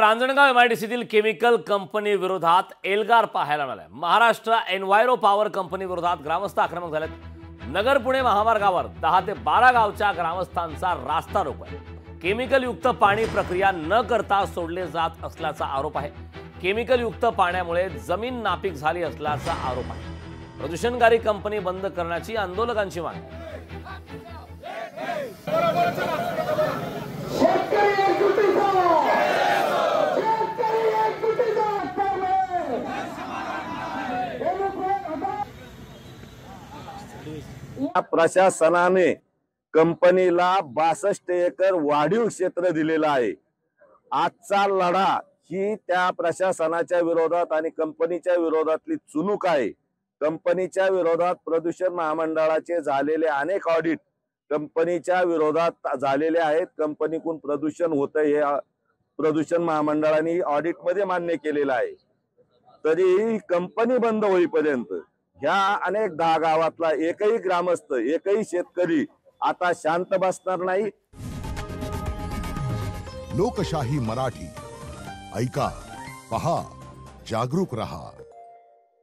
Ranjangaon एमआयडीसीतील chemical company विरोधात एल्गार पाहायला मिळालाय। महाराष्ट्र एन्व्हायरो पॉवर कंपनी विरोधात ग्रामस्थ आक्रमक झालेत। नगर पुणे महामार्गावर 10 ते 12 गावच्या ग्रामस्थांचा रास्ता रोको आहे। केमिकल युक्त पाणी प्रक्रिया न करता सोडले जात असल्याचा आरोप आहे। केमिकल युक्त पाण्यामुळे जमीन नापीक झाली असल्याचा आरोप आहे। प्रदूषणकारी कंपनी बंद करण्याची आंदोलकांची मागणी आहे। प्रशासनाने कंपनीला 62 एकर वाढीव क्षेत्र दिलेलं आहे। आजचा लढा ही त्या प्रशासनाच्या विरोधात आणि कंपनीच्या विरोधातली चुनूक आहे। कंपनीच्या विरोधात प्रदूषण महामंडळाचे झालेले अनेक ऑडिट कंपनीच्या विरोधात झालेले आहेत। कंपनीकडून प्रदूषण होतं हे प्रदूषण महामंडळाने ऑडिट मध्ये मान्य केलेलं आहे। तरी कंपनी बंद होईपर्यंत ह्या अनेक 10 गावातला एकही ग्रामस्थ एकही शेतकरी आता शांत बसणार नाही। लोकशाही मराठी ऐका, पहा, जागरूक रहा।